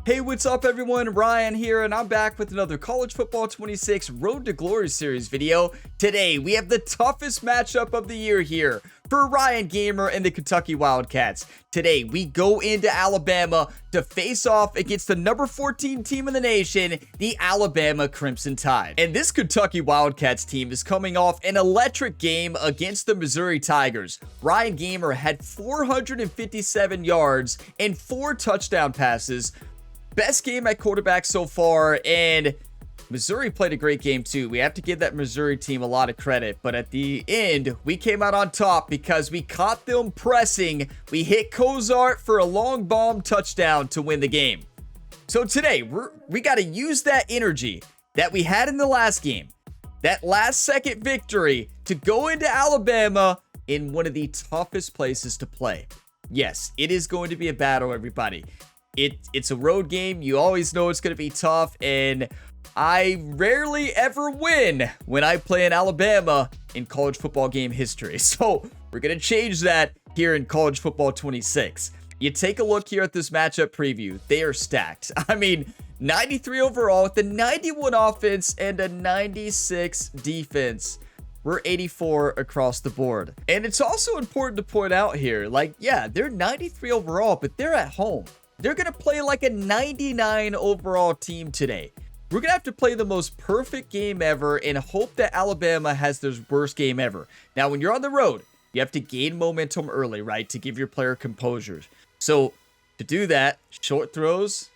Hey, what's up everyone? Ryan here, and I'm back with another College Football 26 Road to Glory series video. Today, we have the toughest matchup of the year here for Ryan Gamer and the Kentucky Wildcats. Today, we go into Alabama to face off against the number 14 team in the nation, the Alabama Crimson Tide. And this Kentucky Wildcats team is coming off an electric game against the Missouri Tigers. Ryan Gamer had 457 yards and 4 touchdown passes. Best game at quarterback so far, and Missouri played a great game too. We have to give that Missouri team a lot of credit, but at the end, we came out on top because we caught them pressing. We hit Kozart for a long bomb touchdown to win the game. So today, we got to use that energy that we had in the last game, that last second victory, to go into Alabama in one of the toughest places to play. Yes, it is going to be a battle, everybody. It's a road game. You always know it's going to be tough, and I rarely ever win when I play in Alabama in college football game history. So we're going to change that here in College Football 26. You take a look here at this matchup preview. They are stacked. I mean, 93 overall with a 91 offense and a 96 defense. We're 84 across the board. And it's also important to point out here, like, yeah, they're 93 overall, but they're at home. They're going to play like a 99 overall team today. We're going to have to play the most perfect game ever and hope that Alabama has their worst game ever. Now, when you're on the road, you have to gain momentum early, right, to give your player composure. So, to do that, short throws,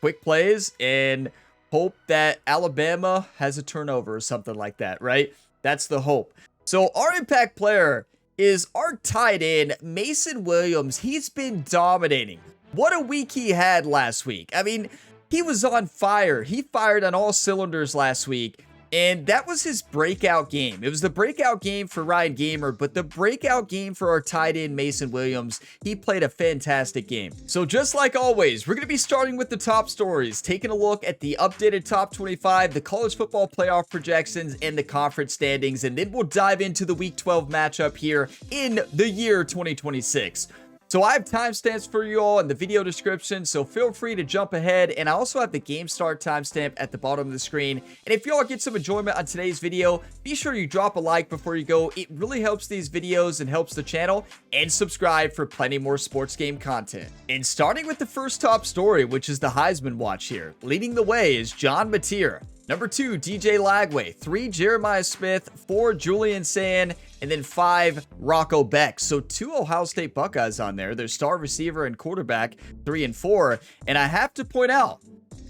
quick plays, and hope that Alabama has a turnover or something like that, right? That's the hope. So, our impact player is our tight end, Mason Williams. He's been dominating. What a week he had last week. I mean, he was on fire. He fired on all cylinders last week, and that was his breakout game. It was the breakout game for Ryan Gamer, but the breakout game for our tight end, Mason Williams. He played a fantastic game. So just like always, we're going to be starting with the top stories, taking a look at the updated top 25, the college football playoff projections, and the conference standings, and then we'll dive into the week 12 matchup here in the year 2026. So I have timestamps for you all in the video description, so feel free to jump ahead. And I also have the game start timestamp at the bottom of the screen. And if y'all get some enjoyment on today's video, be sure you drop a like before you go. It really helps these videos and helps the channel. And subscribe for plenty more sports game content. And starting with the first top story, which is the Heisman watch here. Leading the way is John Mateer. Number 2, DJ Lagway. 3, Jeremiah Smith. 4, Julian Sand. And then 5, Rocco Beck. So 2 Ohio State Buckeyes on there. Their star receiver and quarterback, 3 and 4. And I have to point out,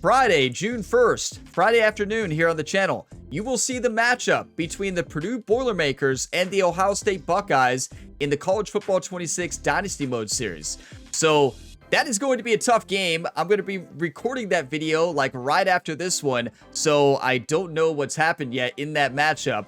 Friday, June 1st, Friday afternoon here on the channel, you will see the matchup between the Purdue Boilermakers and the Ohio State Buckeyes in the College Football 26 Dynasty Mode series. So that is going to be a tough game. I'm going to be recording that video like right after this one, so I don't know what's happened yet in that matchup.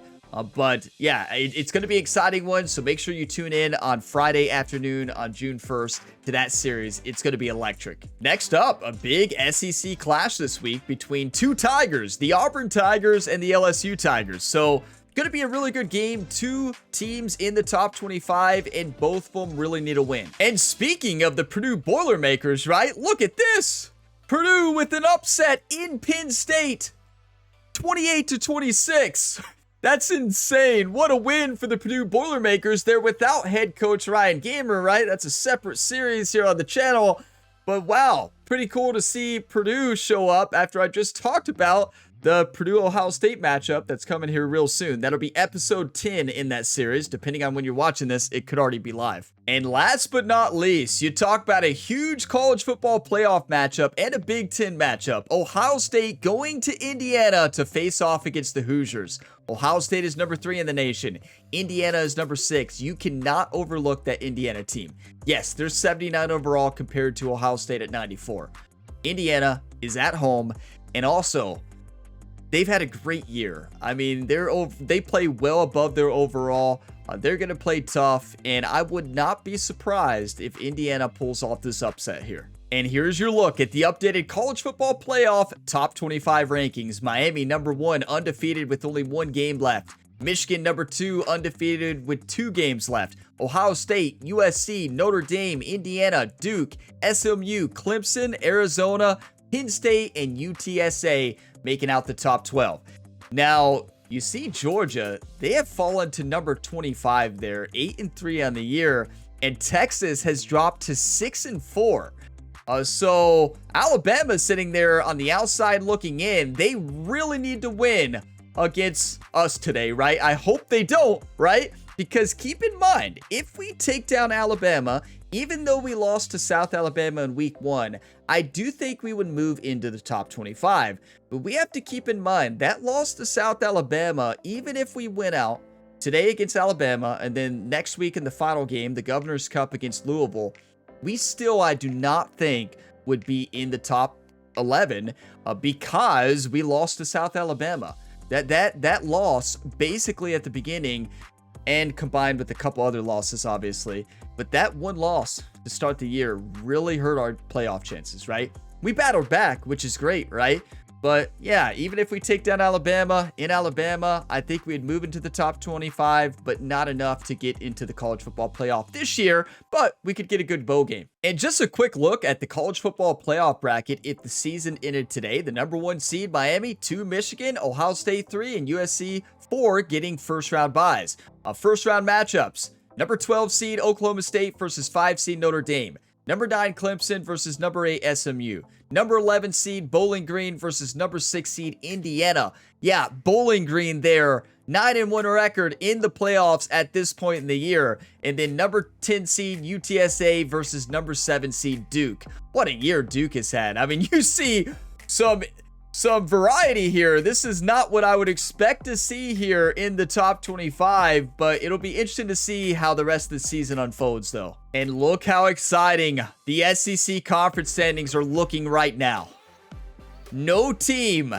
But yeah, it's going to be an exciting one, so make sure you tune in on Friday afternoon on June 1st to that series. It's going to be electric. Next up, a big SEC clash this week between 2 Tigers, the Auburn Tigers and the LSU Tigers. So going to be a really good game. 2 teams in the top 25, and both of them really need a win. And speaking of the Purdue Boilermakers, right? Look at this. Purdue with an upset in Penn State. 28-26. That's insane. What a win for the Purdue Boilermakers. They're without head coach Ryan Gamer, right? That's a separate series here on the channel. But wow, pretty cool to see Purdue show up after I just talked about the Purdue-Ohio State matchup that's coming here real soon. That'll be episode 10 in that series. Depending on when you're watching this, it could already be live. And last but not least, you talk about a huge college football playoff matchup and a Big Ten matchup. Ohio State going to Indiana to face off against the Hoosiers. Ohio State is number 3 in the nation. Indiana is number 6. You cannot overlook that Indiana team. Yes, they're 79 overall compared to Ohio State at 94. Indiana is at home, and also they've had a great year. I mean, they play well above their overall. They're going to play tough, and I would not be surprised if Indiana pulls off this upset here. And here's your look at the updated college football playoff top 25 rankings. Miami, number 1, undefeated with only 1 game left. Michigan, number 2, undefeated with 2 games left. Ohio State, USC, Notre Dame, Indiana, Duke, SMU, Clemson, Arizona, Penn State and UTSA making out the top 12. Now, you see Georgia, they have fallen to number 25 there, 8-3 on the year, and Texas has dropped to 6-4. So Alabama sitting there on the outside looking in. They really need to win against us today, right? I hope they don't, right? Because keep in mind, if we take down Alabama, even though we lost to South Alabama in week 1, I do think we would move into the top 25. But we have to keep in mind that loss to South Alabama, even if we win out today against Alabama, and then next week in the final game, the Governor's Cup against Louisville, we still, I do not think, would be in the top 11 because we lost to South Alabama. That loss basically at the beginning, and combined with a couple other losses, obviously, but that one loss to start the year really hurt our playoff chances, right? We battled back, which is great, right? But yeah, even if we take down Alabama, in Alabama, I think we'd move into the top 25, but not enough to get into the college football playoff this year, but we could get a good bowl game. And just a quick look at the college football playoff bracket. If the season ended today, the number 1 seed Miami, 2 Michigan, Ohio State 3, and USC 4 getting first round byes. First round matchups, number 12 seed Oklahoma State versus 5 seed Notre Dame. Number 9 Clemson versus number 8 SMU. Number 11 seed Bowling Green versus number 6 seed Indiana. Yeah, Bowling Green there, 9-1 record in the playoffs at this point in the year. And then number 10 seed UTSA versus number 7 seed Duke. What a year Duke has had. I mean, you see some variety here. This is not what I would expect to see here in the top 25, but it'll be interesting to see how the rest of the season unfolds though. And look how exciting the SEC conference standings are looking right now. No team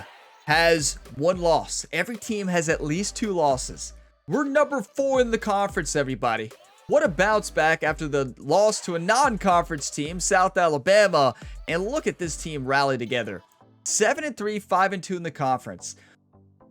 has one loss. Every team has at least 2 losses. We're number 4 in the conference, everybody. What a bounce back after the loss to a non-conference team, South Alabama. And look at this team rally together. 7-3, 5-2 in the conference.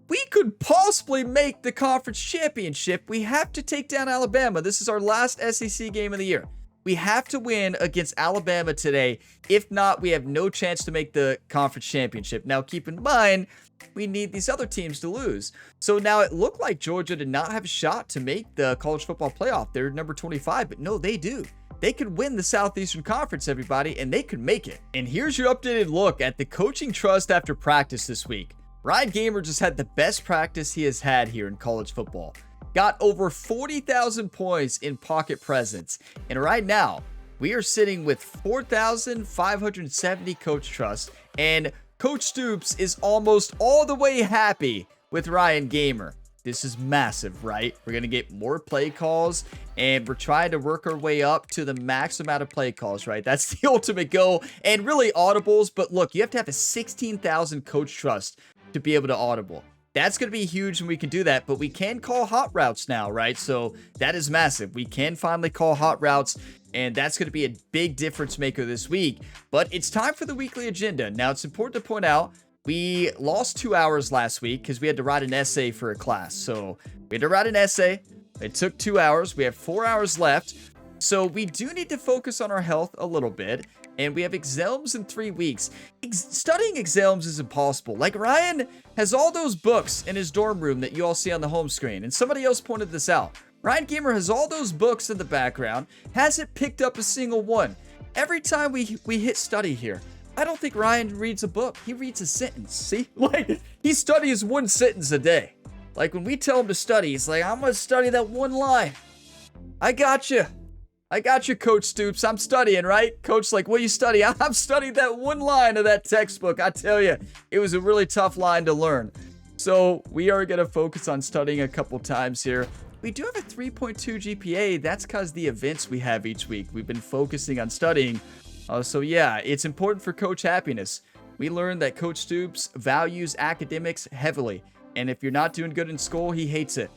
We could possibly make the conference championship. We have to take down Alabama. This is our last SEC game of the year. We have to win against Alabama today. If not, we have no chance to make the conference championship. Now, keep in mind, we need these other teams to lose. So now it looked like Georgia did not have a shot to make the college football playoff. They're number 25, but no, they do. They could win the Southeastern Conference, everybody, and they could make it. And here's your updated look at the coaching trust after practice this week. Ryan Gamer just had the best practice he has had here in college football. Got over 40,000 points in pocket presence. And right now, we are sitting with 4,570 coach trust. And Coach Stoops is almost all the way happy with Ryan Gamer. This is massive, right? We're going to get more play calls, and we're trying to work our way up to the max amount of play calls, right? That's the ultimate goal, and really audibles. But look, you have to have a 16,000 coach trust to be able to audible. That's going to be huge when we can do that, but we can call hot routes now, right? So that is massive. We can finally call hot routes, and that's going to be a big difference maker this week. But it's time for the weekly agenda. Now, it's important to point out, we lost 2 hours last week because we had to write an essay for a class. So we had to write an essay. It took 2 hours. We have 4 hours left. So we do need to focus on our health a little bit. And we have exams in 3 weeks. Studying exams is impossible. Like, Ryan has all those books in his dorm room that you all see on the home screen. And somebody else pointed this out. Ryan Gamer has all those books in the background. Hasn't picked up a single one. Every time we hit study here, I don't think Ryan reads a book. He reads a sentence. See? Like, he studies one sentence a day. Like, when we tell him to study, he's like, I'm going to study that one line. I got you. I got you, Coach Stoops. I'm studying, right? Coach, like, what you study? I'm studying that one line of that textbook. I tell you, it was a really tough line to learn. So we are going to focus on studying a couple times here. We do have a 3.2 GPA. That's because the events we have each week. We've been focusing on studying. So yeah, it's important for Coach Happiness. We learned that Coach Stoops values academics heavily. And if you're not doing good in school, he hates it.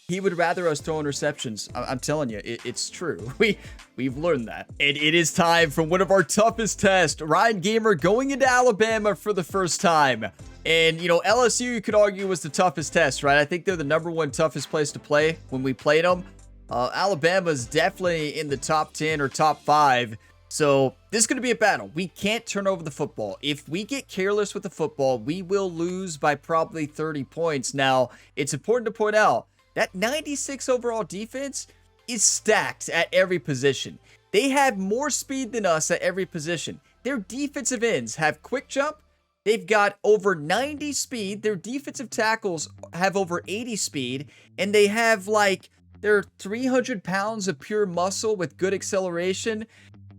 He would rather us throw interceptions. I'm telling you, it's true. We've learned that. And it is time for one of our toughest tests. Ryan Gamer going into Alabama for the first time. And, you know, LSU, you could argue, was the toughest test, right? I think they're the #1 toughest place to play when we played them. Alabama's definitely in the top 10 or top 5. So this is going to be a battle. We can't turn over the football. If we get careless with the football, we will lose by probably 30 points. Now, it's important to point out that 96 overall defense is stacked at every position. They have more speed than us at every position. Their defensive ends have quick jump. They've got over 90 speed. Their defensive tackles have over 80 speed. And they have like, they're 300 pounds of pure muscle with good acceleration.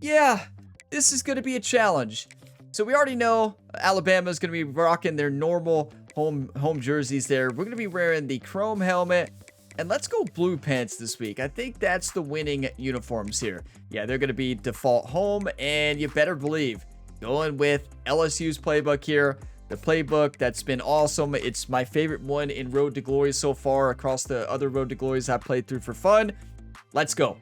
Yeah, this is going to be a challenge. So we already know Alabama is going to be rocking their normal home jerseys there. We're going to be wearing the chrome helmet. And let's go blue pants this week. I think that's the winning uniforms here. Yeah, they're going to be default home. And you better believe going with LSU's playbook here. The playbook that's been awesome. It's my favorite one in Road to Glory so far across the other Road to Glories I've played through for fun. Let's go.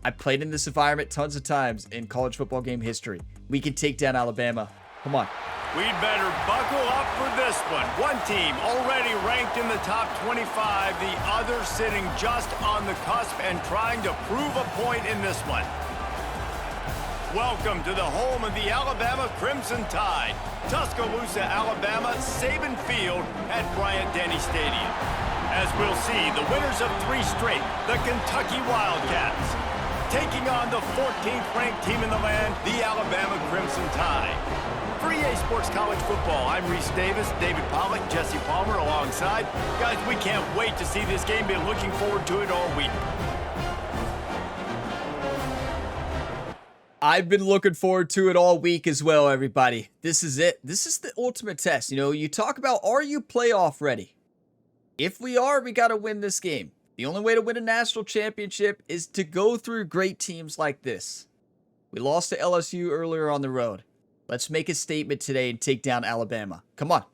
I played in this environment tons of times in college football game history. We can take down Alabama. Come on. We'd better buckle up for this one. One team already ranked in the top 25, the other sitting just on the cusp and trying to prove a point in this one. Welcome to the home of the Alabama Crimson Tide. Tuscaloosa, Alabama, Saban Field at Bryant-Denny Stadium. As we'll see, the winners of 3 straight, the Kentucky Wildcats, taking on the 14th ranked team in the land, the Alabama Crimson Tide. For EA Sports College Football, I'm Reese Davis, David Pollack, Jesse Palmer alongside. Guys, we can't wait to see this game. Been looking forward to it all week. I've been looking forward to it all week as well, everybody. This is it. This is the ultimate test. You know, you talk about, are you playoff ready? If we are, we got to win this game. The only way to win a national championship is to go through great teams like this. We lost to LSU earlier on the road. Let's make a statement today and take down Alabama. Come on.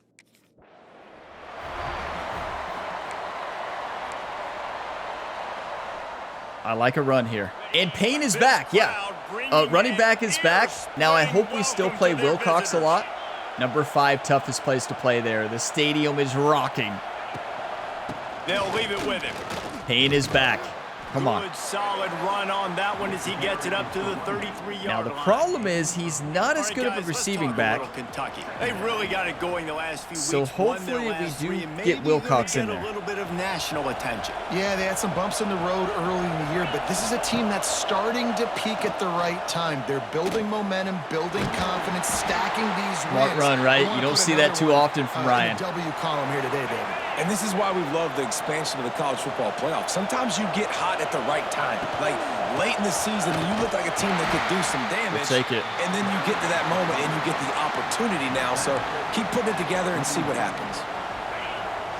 I like a run here. And Payne is back, yeah. Running back is back. Now, I hope we still play Wilcox a lot. Number 5, toughest place to play there. The stadium is rocking. They'll leave it with him. Payne is back. Come on. Good solid run on that one as he gets it up to the 33-yard line. Now, the problem is he's not as good of a receiving back. Kentucky. They really got it going the last few weeks. So hopefully we do get Wilcox in there. A little bit of national attention. Yeah, they had some bumps in the road early in the year, but this is a team that's starting to peak at the right time. They're building momentum, building confidence, stacking these wins. Smart run, right? You don't see that too often from Ryan. W column here today, David. And this is why we love the expansion of the college football playoff. Sometimes you get hot at the right time. Like late in the season, you look like a team that could do some damage. We'll take it. And then you get to that moment and you get the opportunity now. So keep putting it together and see what happens.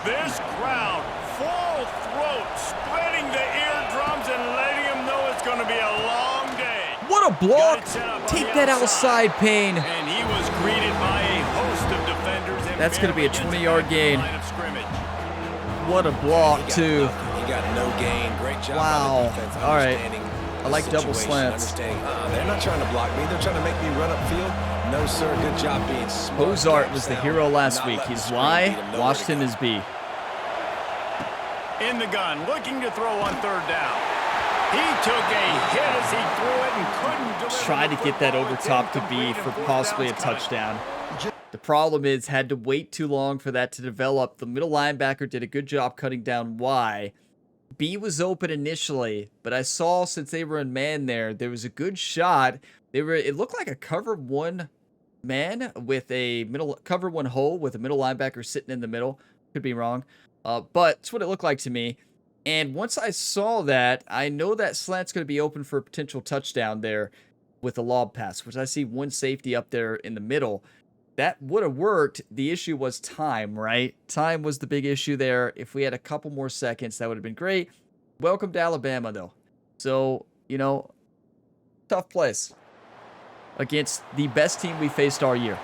This crowd, full throat, splitting the eardrums and letting them know it's going to be a long day. What a block. Take that outside, Payne. And he was greeted by a host of defenders. That's going to be a 20-yard gain. What a block, too. He got no gain. Great job. Wow. All right. I like double slants. They're not trying to block me. They're trying to make me run upfield. No, sir. Good job being smart. Bozart was the hero last week. He's Y. Washington is B. In the gun, looking to throw on 3rd down. He took a hit as he threw it and couldn't deliver. Try to get that over top to B for possibly a touchdown. The problem is, had to wait too long for that to develop. The middle linebacker did a good job cutting down Y. B was open initially, but I saw since they were in man there was a good shot. It looked like a cover 1 man with a cover 1 hole with a middle linebacker sitting in the middle. Could be wrong. But that's what it looked like to me. And once I saw that, I know that slant's going to be open for a potential touchdown there with a lob pass, which I see one safety up there in the middle. That would have worked. The issue was time, right? Time was the big issue there. If we had a couple more seconds, that would have been great. Welcome to Alabama, though. So, you know, tough place against the best team we faced all year.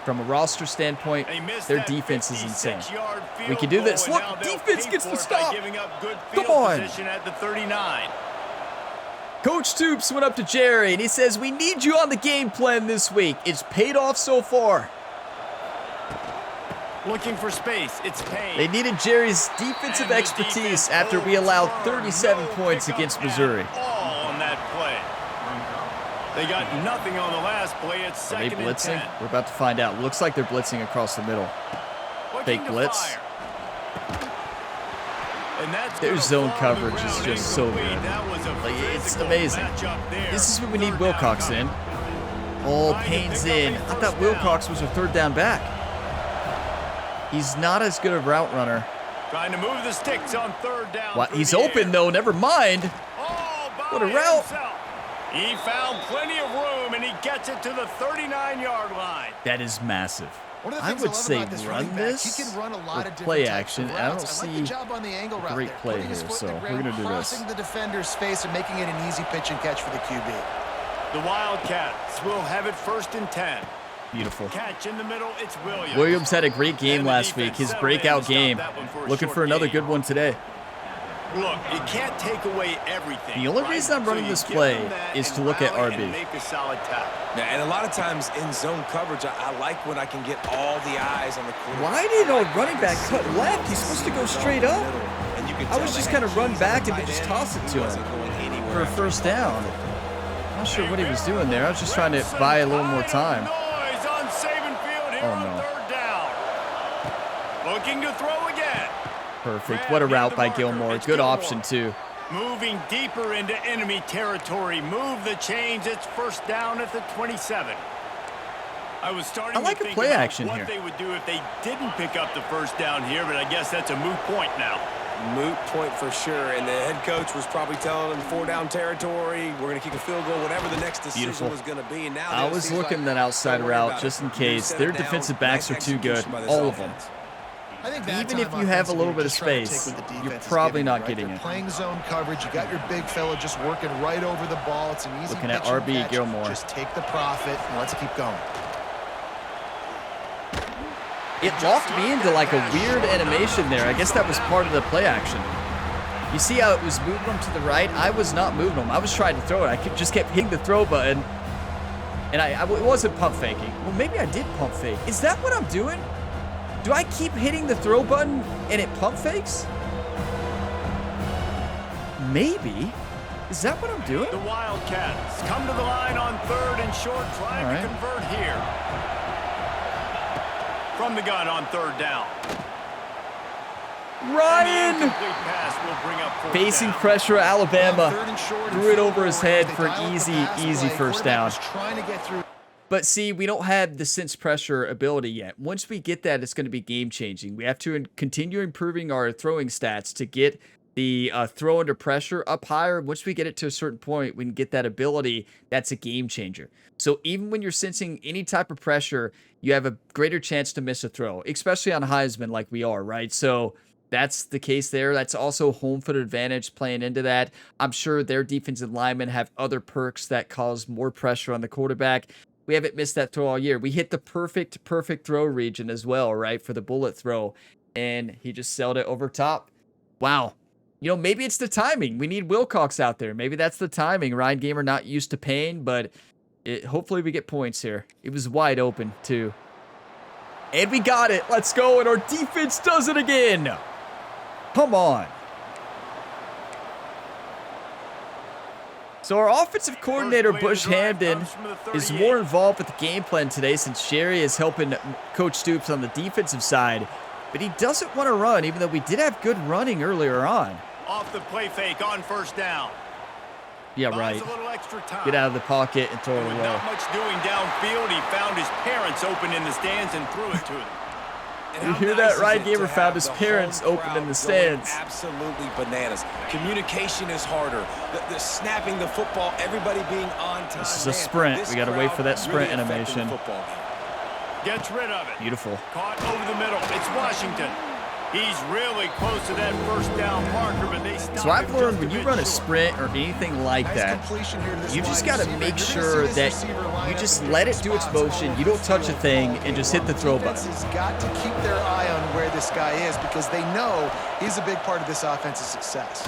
From a roster standpoint, their defense is insane. We can do this. Look, defense gets the stop. Come on. At the 39. Coach Stoops went up to Jerry, and he says, we need you on the game plan this week. It's paid off so far. Looking for space. It's Payne. They needed Jerry's defensive expertise after we allowed 37 points against Missouri. All on that play. They got nothing on the last play. It's Are they second and blitzing? 10. We're about to find out. Looks like they're blitzing across the middle. Looking Fake to blitz. fire. And that's Their gonna zone fall coverage on the is ground just so incomplete. good. That was a Like, it's physical amazing. matchup there. This is what we need Third Wilcox down in. coming. Oh, Trying to Payne's pick up in. a I thought first Wilcox was a third down back. He's not as good a route runner. Trying to move the sticks on third down. What? through He's the open, air. though. Never mind. Oh, What a by route. himself. He found plenty of room, and he gets it to the 39-yard line. That is massive. One of the I things would love say about this run running back, this he can run a lot or of play different types of action. I don't routes. I like see the job on the angle route great there, play putting his here, foot in so the we're ground, gonna do this. crossing the defender's face and making it an easy pitch and catch for the QB. The Wildcats will have it first and 10. Beautiful. Catch in the middle, it's Williams. Williams had a great game And the last week. defense His settled breakout in to stop game. that one for a Looking short for another gain. good one today. Look, you can't take away everything. The only right? reason I'm So running you this give play them that is and to look at rally RB. and make a solid tackle. Yeah, and a lot of times in zone coverage, I like when I can get all the eyes on the quarterback. Why did our running back cut left? He's supposed to go straight up. And you can I tell was they just had kind of run keys back on the and then tight just end. toss it He to wasn't him going anywhere for a after first that. down. I'm not sure what he was doing there. I was just trying to buy a little more time. Noise on Saban Field here Oh, on no. third down. Looking to throw again. Perfect. What a route by Gilmore. Good option, too. Moving deeper into enemy territory. Move the chains. It's first down at the 27. I was starting I like to a think play about action what here. they would do if they didn't pick up the first down here, but I guess that's a moot point now. Moot point for sure. And the head coach was probably telling them 4-down territory. We're going to kick a field goal, whatever the next decision Beautiful. was going to be. And now I it was seems looking like, that outside don't worry route about just it. in case. Set Their it down. defensive backs Nice are too good. execution by this All of them. offense. I think that Even if time you have a little bit of offensively, you're just space, trying to take what the you're defense is probably giving not you, right? getting They're it. playing zone coverage. You got your big fella just working right over the ball. It's an easy Looking at pitch and RB catch. Gilmore. Just take the profit and let's keep going. It locked me into like a weird animation there. I guess that was part of the play action. You see how it was moving them to the right? I was not moving them. I was trying to throw it. I just kept hitting the throw button. And it wasn't pump faking. Well, maybe I did pump fake. Is that what I'm doing? Do I keep hitting the throw button and it pump fakes? Maybe. Is that what I'm doing? The Wildcats come to the line on third and short, trying All right. to convert here. From the gun on third down. And the Ryan! incomplete pass will bring up fourth Facing down. pressure, Alabama. Third and short and Threw it field over goal his range. head They for dial up the easy, pass easy play. first Quarterback down. was trying to get through. But see, we don't have the sense pressure ability yet. Once we get that, it's going to be game-changing. We have to continue improving our throwing stats to get the throw under pressure up higher. Once we get it to a certain point, we can get that ability. That's a game changer. So even when you're sensing any type of pressure, you have a greater chance to miss a throw, especially on Heisman like we are, right? So that's the case there. That's also home field advantage playing into that. I'm sure their defensive linemen have other perks that cause more pressure on the quarterback. We haven't missed that throw all year. We hit the perfect throw region as well, right, for the bullet throw. And he just sailed it over top. Wow. You know, maybe it's the timing. We need Wilcox out there. Maybe that's the timing. Ryan Gamer not used to Payne, but hopefully we get points here. It was wide open, too. And we got it. Let's go. And our defense does it again. Come on. So our offensive coordinator, Bush Hamden, is more involved with the game plan today since Sherry is helping Coach Stoops on the defensive side. But he doesn't want to run, even though we did have good running earlier on. Off the play fake on first down. Yeah, Buys right. a little extra time. Get out of the pocket and throw it With away. not much doing downfield, he found his parents open in the stands and threw it to them. And You how hear nice that? is Ryan it Gamer to found have his the whole parents open crowd in the going stands. Absolutely bananas. Communication is harder. The snapping the football, everybody being on time. This is a Man, sprint. this We got to wait for that crowd sprint really affecting animation. the football game. Gets rid of it. Beautiful. Caught over the middle. It's Washington. He's really close to that first down marker, but they stop So I've him learned just when you bit run a short. sprint or anything like Nice that, completion here to this you just wide got to receiver. make You're gonna sure see this that receiver line you up just in let it different do its spots all motion. over You the don't touch a field. thing and just hit the throw button. Defense has got to keep their eye on where this guy is because they know he's a big part of this offense's success.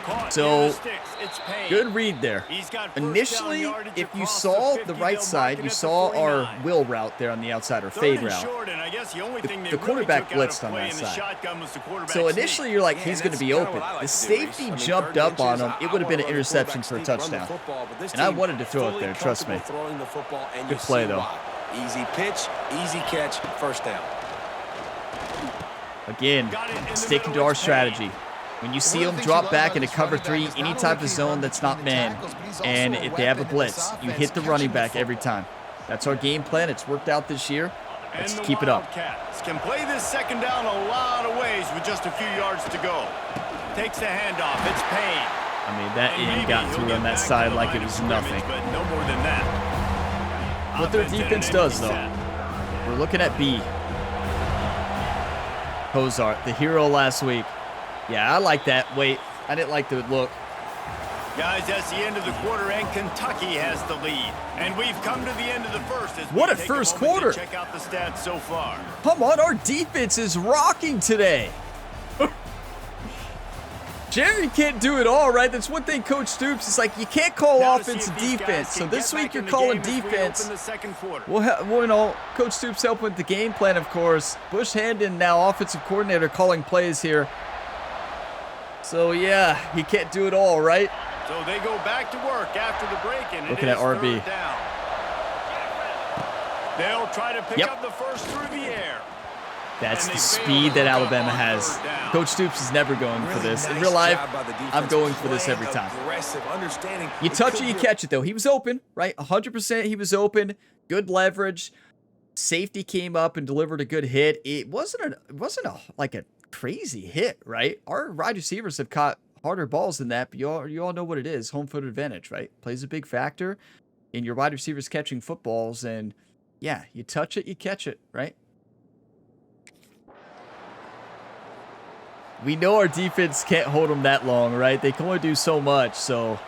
Caught So, near the sticks. It's It's Payne. Good read there. He's got first down Initially, yardage if you across saw the the 50, right they'll side, mark it you at the saw our 49. will route there on the outside, or Third fade and route. short, and I guess the only thing they The really quarterback took out of blitzed on play that in the side. shotgun was the quarterback So sneak. initially, you're like, Yeah, he's and going to that's be kinda open. what I like The to do, Reese. safety I mean, jumped third and up on inches, him. It I would have been an wanna run the interception quarterback for a sneak, run the touchdown. football, but this And I team wanted to throw it fully there, trust me. comfortable throwing the football, and Good you play, see though. why. Easy pitch, easy catch, first down. Again, sticking to our strategy. When you see them drop back into cover 3, any type of zone that's not man, and if they have a blitz, you hit the running back every time. That's our game plan. It's worked out this year. Let's keep it up. Wildcats can play this second down a lot of ways with just a few yards to go. Takes the handoff. It's Payne. I mean, that And end maybe got he'll through get on that back to side the like line it of was scrimmage, nothing. But no more than that. What their Offense in defense an does, empty though. set. We're looking at B. Hozart, the hero last week. Yeah, I like that. Wait, I didn't like the look. Guys, that's the end of the quarter, and Kentucky has the lead. And we've come to the end of the first. As What we a take first moment to quarter. Check out the stats so far. Come on, our defense is rocking today. Jerry can't do it all, right? That's one thing Coach Stoops is like, you can't call Now to see offense if and these guys defense. So can this get week back you're in the calling game as we defense. open the second quarter. Well, you know, Coach Stoops helping with the game plan, of course. Bush Handon, now offensive coordinator, calling plays here. So, yeah, he can't do it all, right? So they go back to work after the break, and Looking it at is RB. third down. They'll try to pick Yep. up the first through the air. That's And the they fail speed to that hook up Alabama on has. third down. Coach Stoops is never going for Really this. In nice real life, job by the defense, I'm going for this playing every time. aggressive, understanding You it touch could it, you be a- catch it, though. He was open, right? 100% he was open. Good leverage. Safety came up and delivered a good hit. It wasn't like a crazy hit, right? Our wide receivers have caught harder balls than that, but you all know what it is. Home field advantage, right? Plays a big factor in your wide receivers catching footballs. And yeah, you touch it, you catch it, right? We know our defense can't hold them that long, right? They can only do so much, so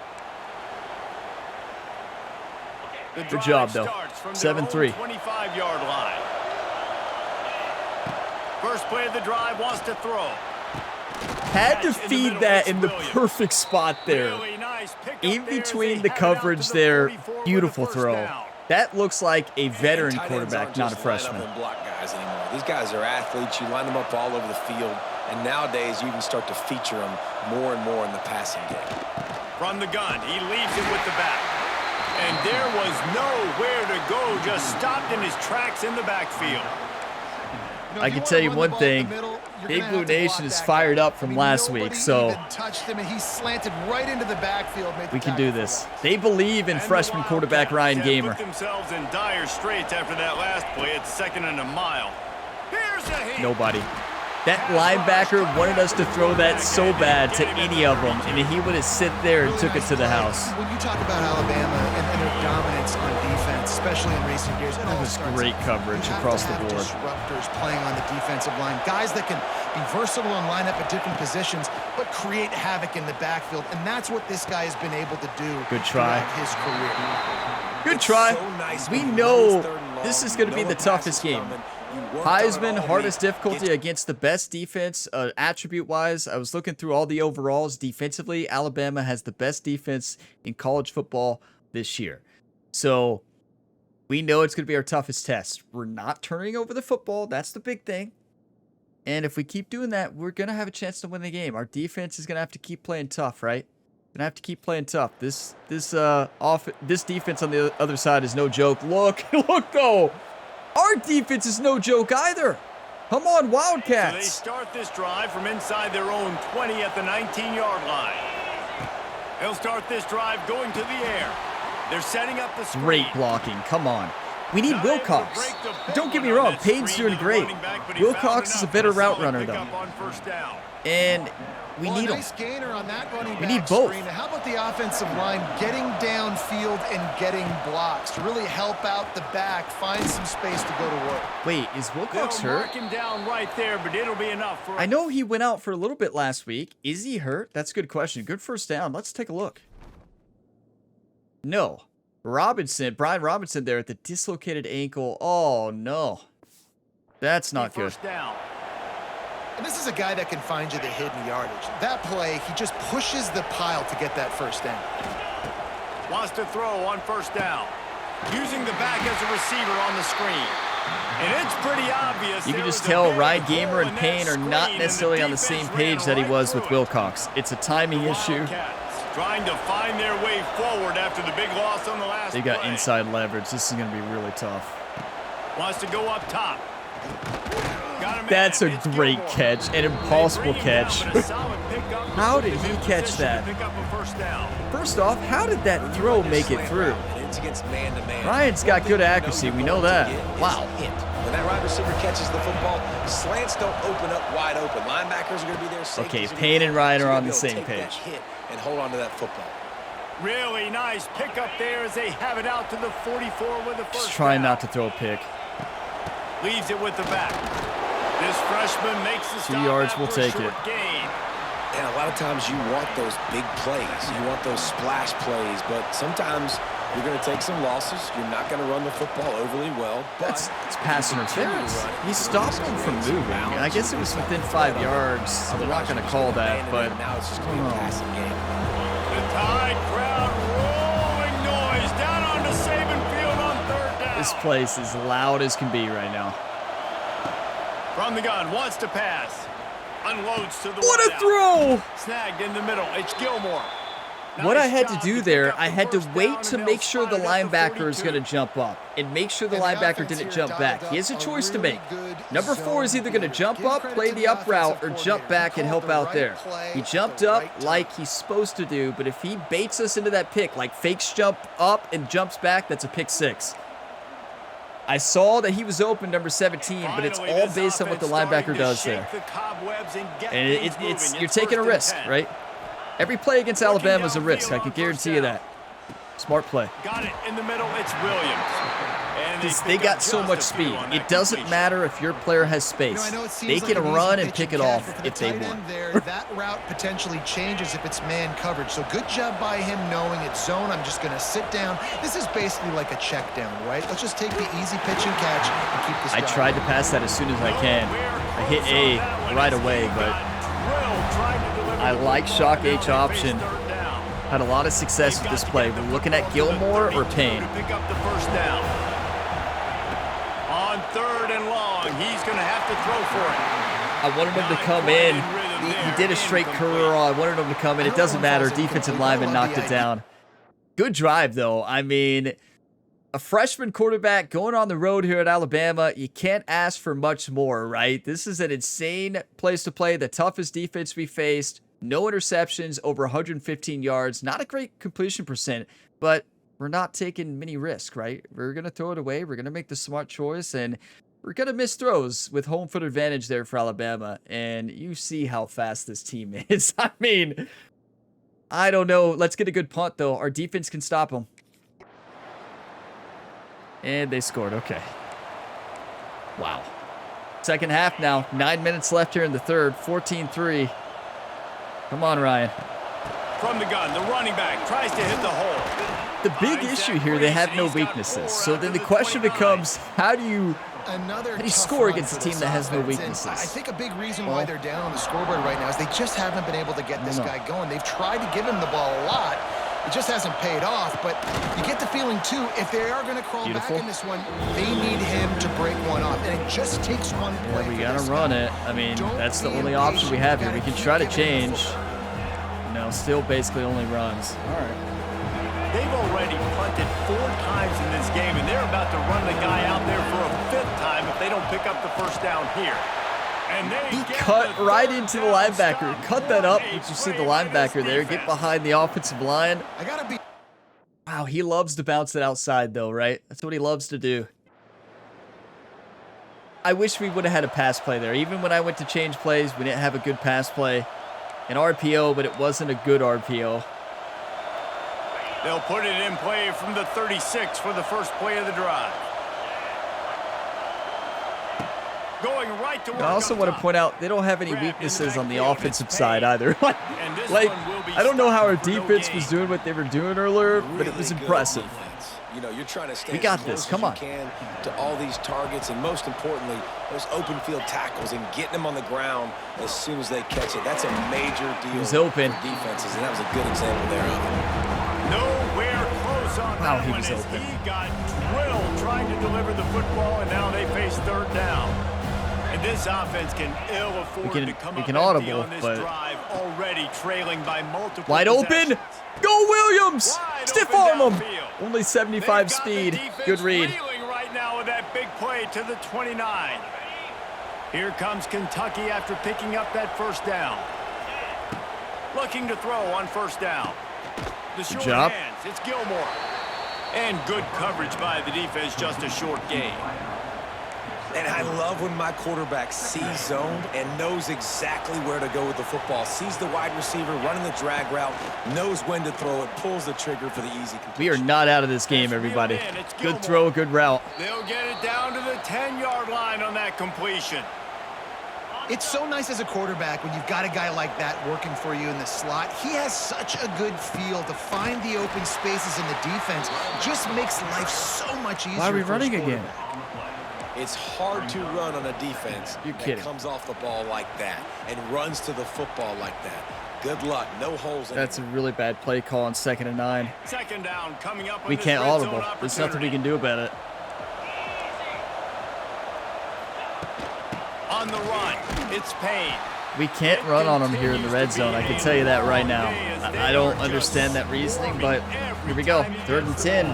The good drive job, though. starts from their 7-3. own 25-yard line. First play of the drive, wants to throw. Had to Catch in the feed middle, that it's in the Williams. perfect spot there. Really nice pickup In there as between they the have it out to coverage the there, 44 with beautiful the first throw. down. That looks like a veteran Tight ends quarterback, aren't not a just line up freshman. and block guys anymore. These guys are athletes. You line them up all over the field, and nowadays you can start to feature them more and more in the passing game. From the gun, he leaves it with the back. And there was nowhere to go, just stopped in his tracks in the backfield. I can tell you one thing. Big Blue Nation is fired up from last week, so touched him, and he slanted right into the backfield. we can do this. They believe in And the freshman quarterback Wildcats Ryan have Gamer. put themselves in dire straits after that last play. It's second and a mile. Here's a hit. Nobody. That linebacker wanted us to throw that so bad to any of them, and he would have sit there and took it to the house. When you talk about Alabama and their dominance on defense, especially in recent years, it all was starts great there. coverage You have across to the have board. Disruptors playing on the defensive line, guys that can be versatile and line up at different positions, but create havoc in the backfield, and that's what this guy has been able to do. Good try. throughout his career. Good try. So nice We when you know it's third and long, this is you going to be know the a pass toughest is game. coming. You worked on it Heisman, all hardest week. difficulty against the best defense, attribute-wise. I was looking through all the overalls. Defensively, Alabama has the best defense in college football this year. So we know it's going to be our toughest test. We're not turning over the football. That's the big thing. And if we keep doing that, we're going to have a chance to win the game. Our defense is going to have to keep playing tough, right? Going to have to keep playing tough. This defense on the other side is no joke. Look, look though. Our defense is no joke either. Come on, So they Wildcats. start this drive from inside their own 20 at the 19-yard line. They'll start this drive going to the air. They're setting up the screen. Great blocking. Come on. We need Now they have to Wilcox. break the big Don't get me one on wrong. that Payne's screen doing to the great. running back, but he found Wilcox is a enough better for route solid runner, though. pickup on first down. And we Well, need a him. nice gainer on that running We back need both. screen. How about the offensive line getting downfield and getting blocks to really help out the back, find some space to go to work? Wait, is Wilcox They'll hurt? mark him down right there, but it'll be enough for I know he went out for a little bit last week. Is he hurt? That's a good question. Good first down. Let's take a look. No. Brian Robinson there at the dislocated ankle. Oh, no. That's not good. First down. And this is a guy that can find you the hidden yardage. That play, he just pushes the pile to get that first down. Wants to throw on first down. Using the back as a receiver on the screen. And it's pretty obvious. You can just tell Ryan Gamer and Payne are not necessarily on the same page that he was with Wilcox. It's a timing issue. Trying to find their way forward after the big loss on the last They got play. inside leverage. This is going to be really tough. Wants to go up top. That's a great catch, an impossible catch. How did he catch that? First off, how did that throw make it through? Ryan's got good accuracy. We know that. Wow. When that wide receiver catches the football, slants don't open up wide open. Linebackers are going to be there. Okay, Payne and Ryan are on the same page. And hold on to that football. Really nice pickup there as they have it out to the 44 with the first Just trying down. not to throw a pick. Leaves it with the back. This freshman makes the stop 2 yards, we'll after a take it. short gain. And a lot of times you want those big plays. You want those splash plays. But sometimes you're going to take some losses. You're not going to run the football overly well. But It's pass interference. He stopped him from moving. I guess it was within 5 yards. I'm not going to call that, but now it's just going to be a passing game. The Tide crowd rolling noise down on the Saban field on third down. this place is loud as can be right now. From the gun, wants to pass. Unloads to the What a wideout. throw! Snagged in the middle. It's Gilmore. What I Nice had to job do pick there, up I the had to first wait down, to and make they'll sure the spot it at the linebacker is 42. going to jump up and make sure the And the linebacker offense didn't here jump back. dialed He has a up a choice to really make. good Number 4 is either going to zone jump read. up, Give play credit the to up the route, or offensive jump coordinator. back He and called help the out right there. play He at jumped the up right time. like he's supposed to do, but if he baits us into that pick, like fakes jump up and jumps back, that's a pick 6. I saw that he was open, number 17, but it's Finally, all this based on what the offense linebacker starting to does shake there. the cobwebs and get And things it's moving. you're taking a first and risk, 10. right? Every play against Working Alabama is a downfield risk. I on can first guarantee you down. that. Smart play. Got it in the middle. It's Williams. And Because pick they up got so just much a few speed. on that It doesn't completion. matter if your player has space. I know it They seems like can an run easy and pitch pick it catch, off but for the if they tight want. end there, that route potentially changes if it's man coverage. So good job by him knowing it's zone. I'm just going to sit down. This is basically like a check down, right? Let's just take the easy pitch and catch and keep this I drive tried to going. pass that as soon as I can. I hit A right away, but I like shock H option. Had a lot of success with this play. We're looking at Gilmore or Payne. To pick up the first down. On third and long, he's going to have to throw for it. I wanted him to come in. He did a straight curl. I wanted him to come in. It doesn't matter. Defensive lineman knocked it down. Good drive, though. I mean, a freshman quarterback going on the road here at Alabama, you can't ask for much more, right? This is an insane place to play. The toughest defense we faced. No interceptions, over 115 yards. Not a great completion percent, but we're not taking many risks, right? We're going to throw it away. We're going to make the smart choice, and we're going to miss throws with home field advantage there for Alabama. And you see how fast this team is. I mean, I don't know. Let's get a good punt, though. Our defense can stop them. And they scored. Okay. Wow. Second half now. 9 minutes left here in the third. 14-3. Come on, Ryan. From the gun, the running back tries to hit the hole. The big issue here, they have no weaknesses. So then the question becomes, how do you Another do you tough score run against for a team this that has no offense. And weaknesses? I think a big reason why they're down on the scoreboard right now is they just haven't been able to get this guy going. They've tried to give him the ball a lot. It just hasn't paid off, but you get the feeling, too, if they are going to crawl Beautiful. back in this one, they need him to break one off. And it just takes one play. Yeah, we for got to this run guy. it. I mean, Don't that's the be only option we impatient. have You here. We gotta can keep try to giving him the change. football. No, still basically only runs. All right. They've already punted 4 times in this game, and they're about to run the guy out there for a 5th time if they don't pick up the first down here. And they He get cut the right third into the down linebacker. stop. Cut that up. What a Did you see the play by this linebacker there? Get defense. behind the offensive line. I got to be. Wow, he loves to bounce it outside, though, right? That's what he loves to do. I wish we would have had a pass play there. Even when I went to change plays, we didn't have a good pass play. An RPO, but it wasn't a good RPO. They'll put it in play from the 36 for the first play of the drive. going right to work. I also want to point out they don't have any weaknesses on the offensive side either. like, I don't know how our defense was doing what they were doing earlier, but it was impressive. You know, you're trying to stay We got as this. close Come as on. you can to all these targets, and most importantly, those open field tackles and getting them on the ground as soon as they catch it. That's a major deal. He was open. For defenses, and that was a good example there of it. Nowhere close on Wow, that he one was as open. he got drilled trying to deliver the football, and now they face third down. And this offense can ill afford to come up empty audible, on this but drive, already trailing by multiple wide open. possessions. Go Williams! Wide Stiff open arm him. downfield. Only They've 75 got the speed. defense Good read. reeling right now with that big play to the 29. Here comes Kentucky after picking up that first down. Looking to throw on first down. The short job. hands. It's Gilmore. And good coverage by the defense, just a short gain. And I love when my quarterback sees zone and knows exactly where to go with the football. Sees the wide receiver running the drag route, knows when to throw it, pulls the trigger for the easy completion. We are not out of this game, everybody. Good throw, good route. They'll get it down to the 10-yard line on that completion. It's so nice as a quarterback when you've got a guy like that working for you in the slot. He has such a good feel to find the open spaces in the defense. Just makes life so much easier. Why are we for his running again? quarterback. It's hard to run on a defense You're that kidding. comes off the ball like that and runs to the football like that. Good luck. No holes in That's a really bad play call on 2nd and 9. Second down coming up. We can't audible. There's nothing we can do about it. On the run, it's Payne. We can't run on them here in the red zone. I can tell you that right now. I don't understand that reasoning, but here we go. 3rd and 10.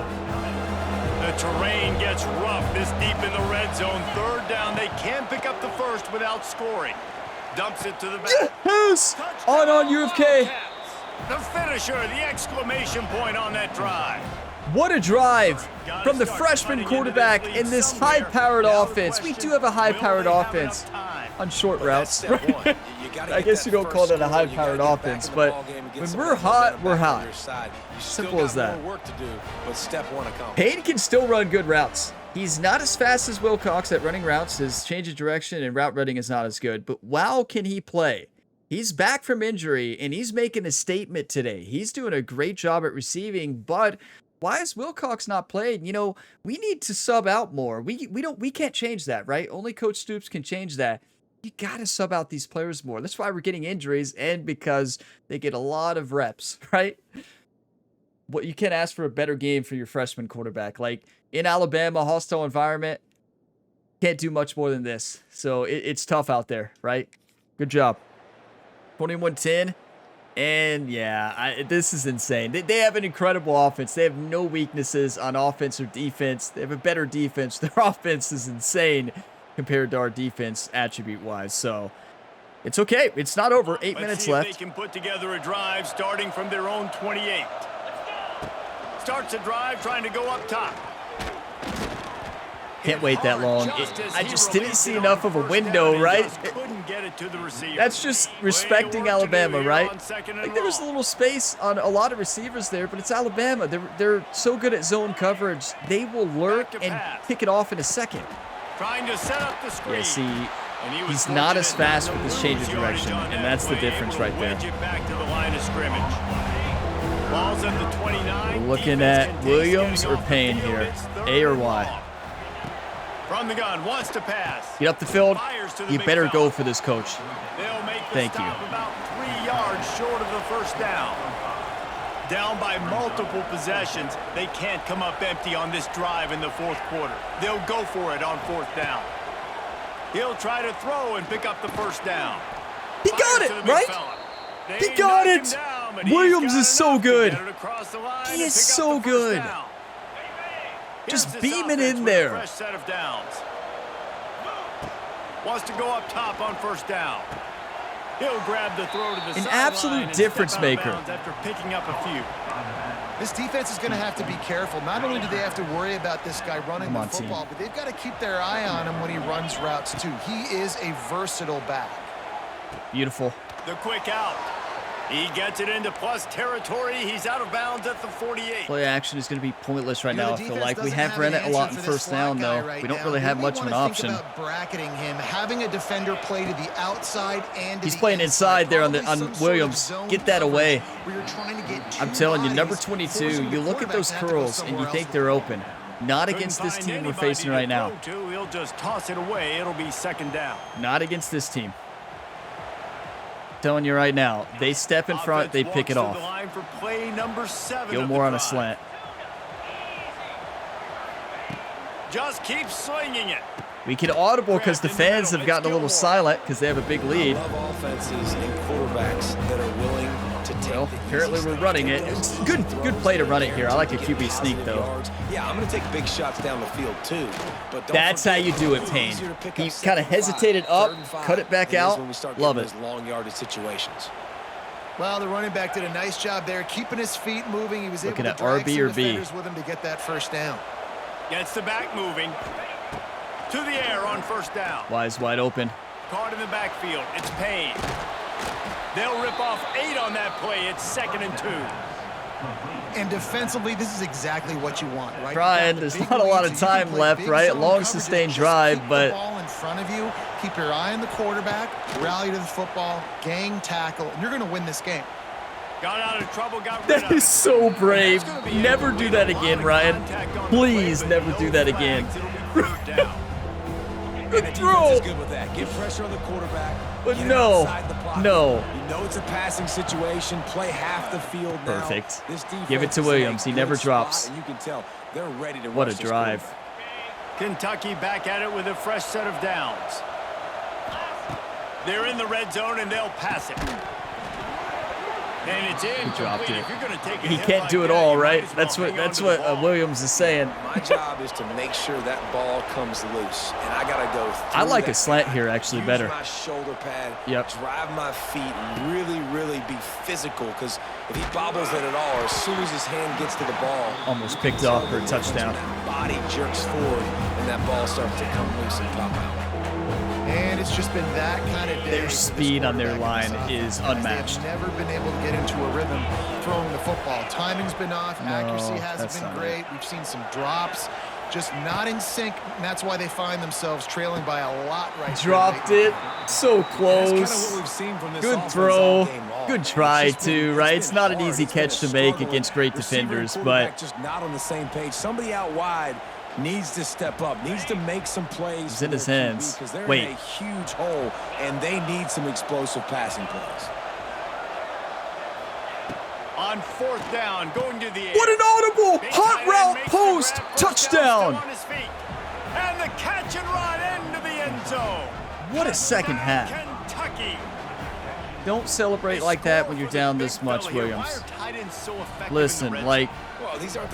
The terrain gets rough this deep in the red zone. Third down, they can pick up the first without scoring. Dumps it to the back. Yes! On UFK. The finisher, the exclamation point on that drive. What a drive from the freshman quarterback in this high-powered offense. We do have a high-powered offense on short routes. I guess you don't call that a high-powered offense, but when we're hot, we're hot. Simple as that. Payne can still run good routes. He's not as fast as Wilcox at running routes. His change of direction and route running is not as good, but wow, can he play. He's back from injury, and he's making a statement today. He's doing a great job at receiving, but why is Wilcox not playing? You know, we need to sub out more. We can't change that, right? Only Coach Stoops can change that. You got to sub out these players more. That's why we're getting injuries, and because they get a lot of reps, right? What you can't ask for a better game for your freshman quarterback. Like in Alabama, hostile environment, can't do much more than this. So it's tough out there, right? Good job. 21-10. And yeah, this is insane. They have an incredible offense. They have no weaknesses on offense or defense. They have a better defense. Their offense is insane compared to our defense attribute-wise. So it's okay. It's not over. 8 minutes left. They can put together a drive starting from their own 28. Starts a drive trying to go up top. Can't wait that long. I just didn't see enough of a window, right? That's just respecting Alabama, right? Like there was a little space on a lot of receivers there, but it's Alabama. They're so good at zone coverage. They will lurk and pick it off in a second. Trying to set up the screen. Yeah, see, he's not as fast with his change of direction, and that's the difference right there. Back to the line of scrimmage. Ball's at the 29. We're looking at Williams or Payne here. A or Y? From the gun, wants to pass. Get up the field. You better go for this, coach. They'll make the Thank you. stop about 3 yards short of the first down. Down by multiple possessions, they can't come up empty on this drive in the fourth quarter. They'll go for it on 4th down. He'll try to throw and pick up the first down. He got it, right? He got it. Williams is so good. He is so good. Just beaming in there. Fresh set of downs. Wants to go up top on 1st down. He'll grab the throw to the sideline. An absolute difference maker. After picking up a few. This defense is going to have to be careful. Not only do they have to worry about this guy running the football, but they've got to keep their eye on him when he runs routes too. He is a versatile back. Beautiful. The quick out. He gets it into plus territory. He's out of bounds at the 48. Play action is going to be pointless right now, I feel like. We have ran it a lot in first down, though. We don't really have much of an option. Bracketing him, having a defender play to the outside and he's playing inside there on Williams. Get that away. I'm telling you, number 22, you look at those curls and you think they're open. Not against this team we're facing right now. He'll just toss it away. It'll be second down. Not against this team. Telling you right now, they step in front, they pick it off. Gilmore on a slant. Just keep slinging it. We can audible because the fans have gotten a little silent because they have a big lead. I love offenses and quarterbacks that are willing to take well, apparently we're running it. It's good play to run it here. I like a QB sneak though. Yeah, I'm going to take big shots down the field too. But that's how you do it, Payne. He kind of hesitated up, cut it back out. Love it. Long yardage situations. Well, the running back did a nice job there, keeping his feet moving. He was able to drag RB some or B defenders with him to get that first down. Gets the back moving. To the air on first down. Wise wide open. Caught in the backfield. It's Payne. They'll rip off 8 on that play. It's 2nd and 2. And defensively, this is exactly what you want, right? Brian, there's not a lot of time left, right? Long sustained drive, but ball in front of you, keep your eye on the quarterback, rally to the football, gang tackle, and you're going to win this game. Got out of trouble, got rid of it. That is so brave. Never do that again, Ryan. Please never do that again. The throw. Is good with that. Get pressure on the quarterback. But no. No. You know it's a passing situation. Play half the field now. Perfect. Give it to Williams. He never drops. And you can tell they're ready to what a drive. Kentucky back at it with a fresh set of downs. They're in the red zone and they'll pass it. And it's in. He dropped it. He can't do it all, right? That's what Williams is saying. My job is to make sure that ball comes loose, and I gotta go. I like a slant here actually better. Use my shoulder pad. Yep. Drive my feet and really be physical. Because if he bobbles it at all, as soon as his hand gets to the ball, almost picked off for a touchdown. That body jerks forward, and that ball starts to come loose and pop out. And it's just been that kind of day. Their speed on their line is unmatched. They've never been able to get into a rhythm throwing the football. Timing's been off. Accuracy hasn't been great. We've seen some drops. Just not in sync. And that's why they find themselves trailing by a lot right now. Dropped it. So close. That's kind of what we've seen from this good throw. Good try, too, right? It's not an easy catch to make against great defenders, but just not on the same page. Somebody out wide needs to step up, needs to make some plays. It's in his hands. Because they're Wait. in a huge hole, and they need some explosive passing plays. On 4th down, going to the air. What an audible! Hot route post! Touchdown! On his feet. And the catch and run into the end zone. What a second half. Kentucky. Don't celebrate like that when you're down this much, Williams. Listen, like,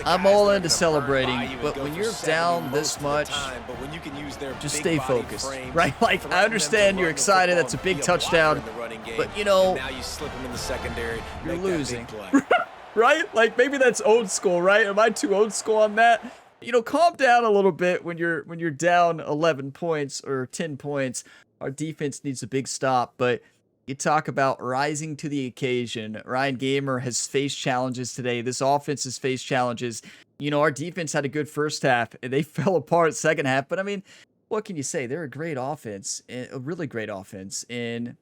I'm all into celebrating, but when you're down this much, just stay focused, right? Like, I understand you're excited, that's a big touchdown, but, you know, you're losing, right? Like, maybe that's old school, right? Am I too old school on that? You know, calm down a little bit when you're down 11 points or 10 points. Our defense needs a big stop, but you talk about rising to the occasion. Ryan Gamer has faced challenges today. This offense has faced challenges. You know, our defense had a good first half, and they fell apart second half. But, I mean, what can you say? They're a great offense, a really great offense. And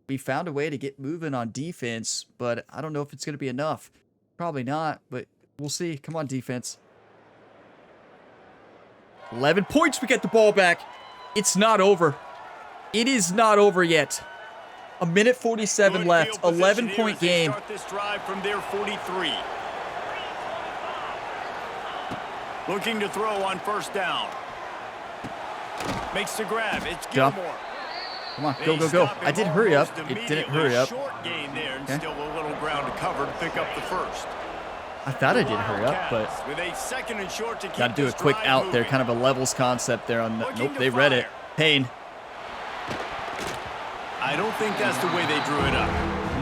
we found a way to get moving on defense, but I don't know if it's going to be enough. Probably not, but we'll see. Come on, defense. 11 points, we get the ball back. It's not over. It is not over yet. A minute 47 left, 11-point game. Start this drive from their 43. Looking to throw on 1st down. Makes the grab. It's Gilmore. Come on, go. I did hurry up. It didn't hurry up. Short gain there, and still a little ground to cover to pick up the first. I thought I did hurry up, but with a 2nd and short to keep got to do a quick out there, kind of a levels concept there on the. Nope, they read it. Payne. I don't think that's the way they drew it up.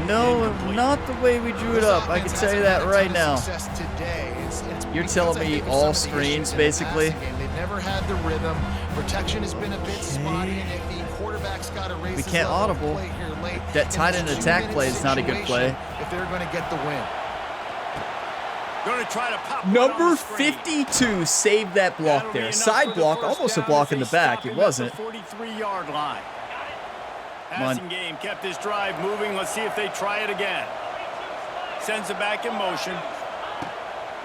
No, not the way we drew it up. I can tell you that right now. You're telling me all screens, basically? They've never had the rhythm. Protection has been a bit spotty and iffy. quarterback's got to raise We his can't level of audible. play here late That in tight this end attack 2-minute play is not a good play. situation if they're going to get the win. Going to try to pop one on Number the screen. 52 saved that block That'll be there. enough Side for the block, first almost a down block as in they the back. stop It him at wasn't. the 43-yard line. on. Passing game kept this drive moving. Let's see if they try it again. Sends it back in motion.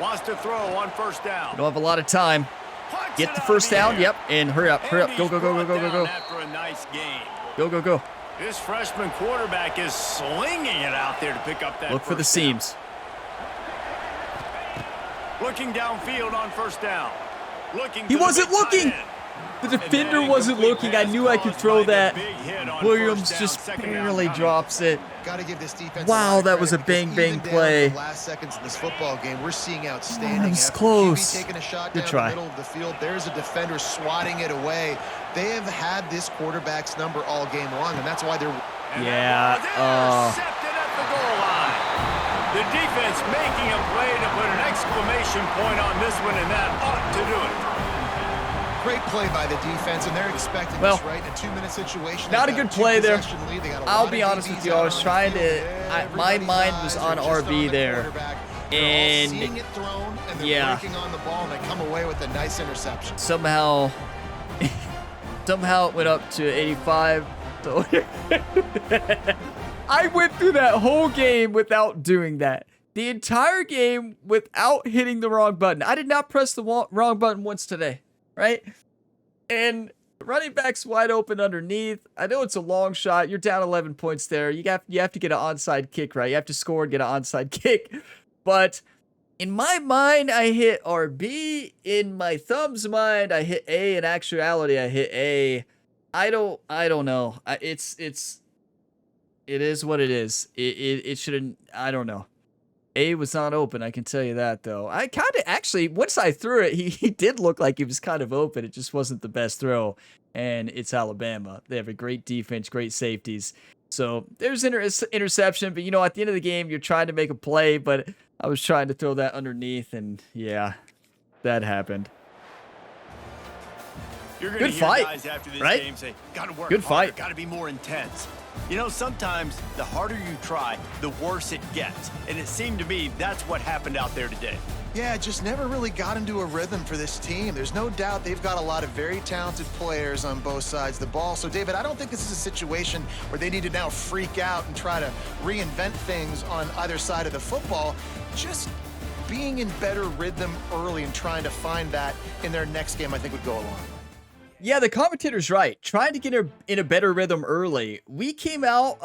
Wants to throw on first down. Don't have a lot of time. Punts Get it the out first of the down. air. Yep. And hurry up. Hurry up. And Go, he's go, go, go, brought go, go, down go. after a nice game. Go, go, go. This freshman quarterback is slinging it out there to pick up that Look for the first down. seams. Looking downfield on first down. Looking He to the wasn't big tight looking. end. The defender And that wasn't incomplete looking. I pass knew I could caused throw by the that. big hit on Williams first down, just second down barely coming. drops it. Got to give this defense Wow, a lot of that was a credit because bang, even bang down to play. the last seconds of this football game, we're seeing outstanding That was effort. close. QB taking a shot Good down try. the middle of the field. There's a defender swatting it away. They have had this quarterback's number all game long, and that's why they're. And Yeah, that ball is intercepted at the goal line. The defense making a play to put an exclamation point on this one, and that ought to do it. Great play by the defense, and they're expecting Well, this, right? In a 2-minute situation. not they've a got good two play there. possession lead. They got a I'll lot be of honest with DBs you. I out was on the trying field. to. My Everybody's mind was eyes on are just RB the there. quarterback. They're all And seeing it thrown, and they're yeah. breaking on the ball, and they come away with a nice interception. Somehow it went up to 85. So I went through that whole game without doing that. The entire game without hitting the wrong button. I did not press the wrong button once today, right? And running back's wide open underneath. I know it's a long shot. You're down 11 points there. You have to get an onside kick, right? You have to score and get an onside kick. But in my mind, I hit RB. In my thumb's mind, I hit A. In actuality, I hit A. I don't know. It is what it is. It shouldn't. I don't know. A was not open. I can tell you that though. I kind of actually once I threw it, he did look like he was kind of open. It just wasn't the best throw. And it's Alabama. They have a great defense, great safeties. So there's interception. But you know, at the end of the game, you're trying to make a play. But I was trying to throw that underneath, and yeah, that happened. You're gonna Good hear fight, guys after this right? game say, gotta work Good harder, fight. gotta be more intense. You know, sometimes the harder you try, the worse it gets. And it seemed to me that's what happened out there today. Yeah, it just never really got into a rhythm for this team. There's no doubt they've got a lot of very talented players on both sides of the ball. So, David, I don't think this is a situation where they need to now freak out and try to reinvent things on either side of the football. Just being in better rhythm early and trying to find that in their next game, I think would go a long way. Yeah, the commentator's right. Trying to get in a better rhythm early. We came out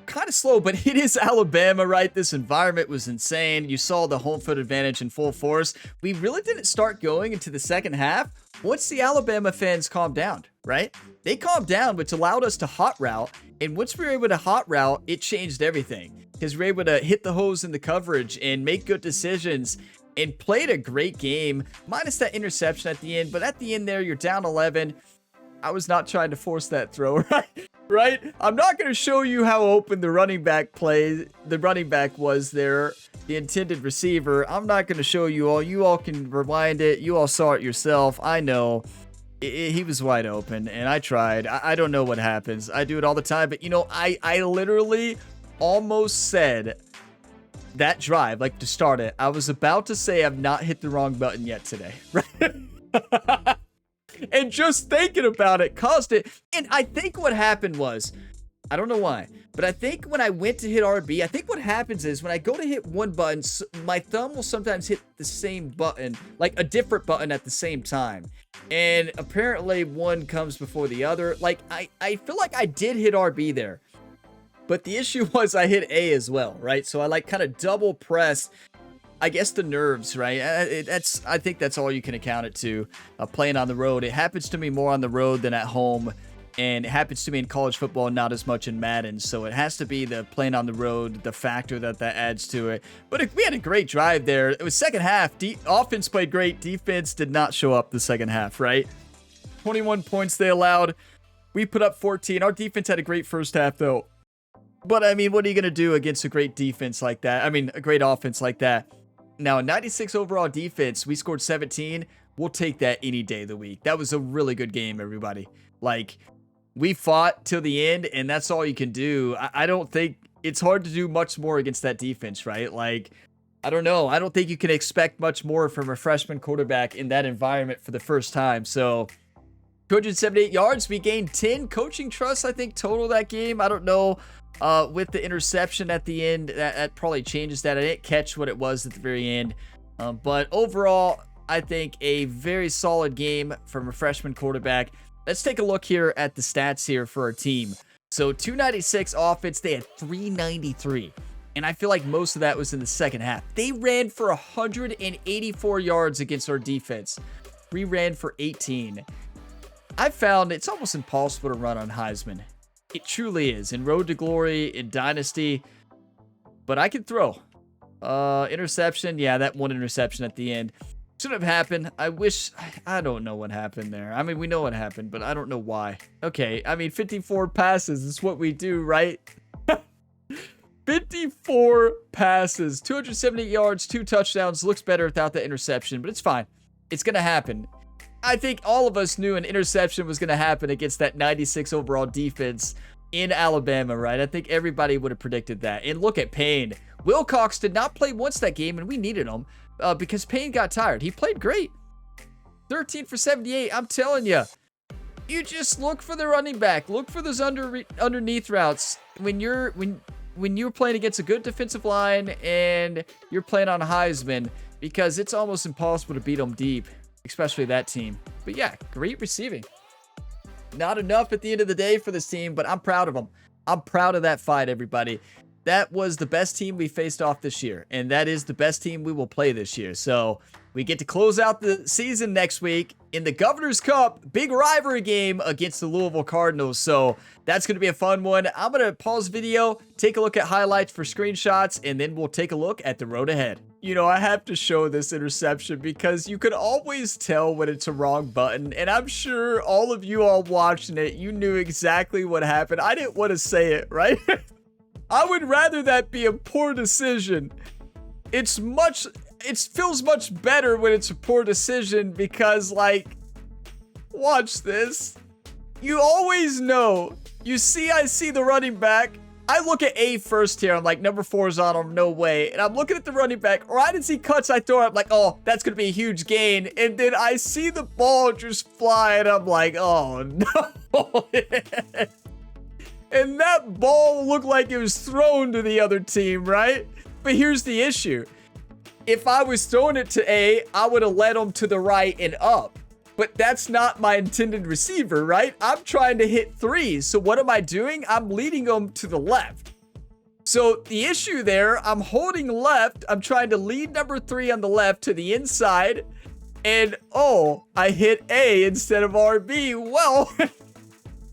kind of slow, but it is Alabama, right? This environment was insane. You saw the home field advantage in full force. We really didn't start going into the second half once the Alabama fans calmed down, right? They calmed down, which allowed us to hot route. And once we were able to hot route, it changed everything because we were able to hit the hose in the coverage and make good decisions and played a great game, minus that interception at the end. But at the end there, you're down 11. I was not trying to force that throw, right? I'm not going to show you how open the running back was there, the intended receiver. I'm not going to show you all. You all can rewind it. You all saw it yourself. I know. He was wide open, and I tried. I don't know what happens. I do it all the time. But, you know, I literally almost said that drive, like to start it, I was about to say I've not hit the wrong button yet today, right? And just thinking about it caused it. And I think what happened was, I don't know why, but I think when I went to hit RB, I think what happens is when I go to hit one button, my thumb will sometimes hit the same button, like a different button at the same time. And apparently one comes before the other. Like, I feel like I did hit RB there. But the issue was I hit A as well, right? So I like kind of double pressed, I guess, the nerves, right? I think that's all you can account it to, playing on the road. It happens to me more on the road than at home, and it happens to me in college football, not as much in Madden. So it has to be the playing on the road, the factor that adds to it. But we had a great drive there. It was second half. Offense played great. Defense did not show up the second half, right? 21 points they allowed. We put up 14. Our defense had a great first half, though. But, I mean, what are you going to do against a great defense like that? I mean, a great offense like that. Now, 96 overall defense, we scored 17. We'll take that any day of the week. That was a really good game, everybody. Like, we fought till the end, and that's all you can do. I don't think it's hard to do much more against that defense, right? Like, I don't know. I don't think you can expect much more from a freshman quarterback in that environment for the first time. So 278 yards. We gained 10 coaching trusts, I think, total that game. I don't know. With the interception at the end, that probably changes that. I didn't catch what it was at the very end. But overall, I think a very solid game from a freshman quarterback. Let's take a look here at the stats here for our team. So 296 offense, they had 393. And I feel like most of that was in the second half. They ran for 184 yards against our defense. We ran for 18. I found it's almost impossible to run on Heisman. It truly is. In Road to Glory, in Dynasty. But I can throw. Interception. Yeah, that one interception at the end. Shouldn't have happened. I don't know what happened there. I mean, we know what happened, but I don't know why. Okay, I mean, 54 passes is what we do, right? 54 passes, 278 yards, 2 touchdowns. Looks better without the interception, but it's fine. It's going to happen. I think all of us knew an interception was going to happen against that 96 overall defense in Alabama, right? I think everybody would have predicted that. And look at Payne. Wilcox did not play once that game, and we needed him because Payne got tired. He played great. 13 for 78. I'm telling you, you just look for the running back. Look for those underneath routes when you're playing against a good defensive line and you're playing on Heisman, because it's almost impossible to beat them deep, especially that team. But yeah, great receiving. Not enough at the end of the day for this team, but I'm proud of them. I'm proud of that fight, everybody. That was the best team we faced off this year, and that is the best team we will play this year. So we get to close out the season next week in the Governor's Cup, big rivalry game against the Louisville Cardinals. So that's going to be a fun one. I'm going to pause video, take a look at highlights for screenshots, and then we'll take a look at the road ahead. You know, I have to show this interception because you can always tell when it's a wrong button. And I'm sure all of you all watching it, you knew exactly what happened. I didn't want to say it, right? I would rather that be a poor decision. It feels much better when it's a poor decision because, like, watch this. You always know. I see the running back. I look at A first here. I'm like, number 4 is on him. No way. And I'm looking at the running back. Right as he cuts, I throw it. I'm like, oh, that's going to be a huge gain. And then I see the ball just fly. And I'm like, oh, no. And that ball looked like it was thrown to the other team, right? But here's the issue. If I was throwing it to A, I would have led him to the right and up. But that's not my intended receiver, right? I'm trying to hit 3s. So what am I doing? I'm leading him to the left. So the issue there, I'm holding left. I'm trying to lead number 3 on the left to the inside. And, oh, I hit A instead of RB.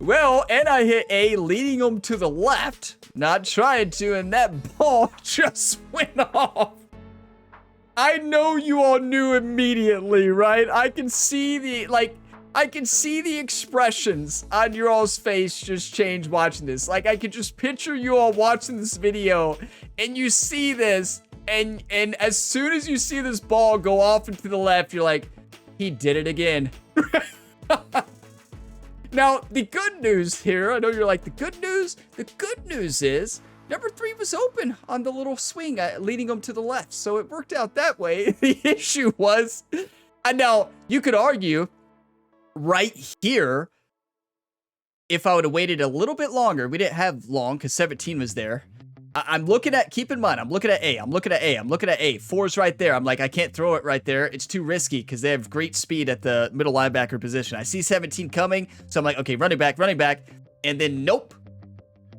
Well, and I hit A, leading him to the left. Not trying to, and that ball just went off. I know you all knew immediately, right? I can see the expressions on your all's face just change watching this. Like, I could just picture you all watching this video, and you see this, and as soon as you see this ball go off into the left, you're like, he did it again. Now, the good news here, I know you're like, the good news is number 3 was open on the little swing, leading him to the left. So it worked out that way. The issue was, and now you could argue right here, if I would have waited a little bit longer, we didn't have long because 17 was there. I'm looking at, keep in mind, I'm looking at A. 4's right there. I'm like, I can't throw it right there. It's too risky because they have great speed at the middle linebacker position. I see 17 coming. So I'm like, okay, running back. And then nope,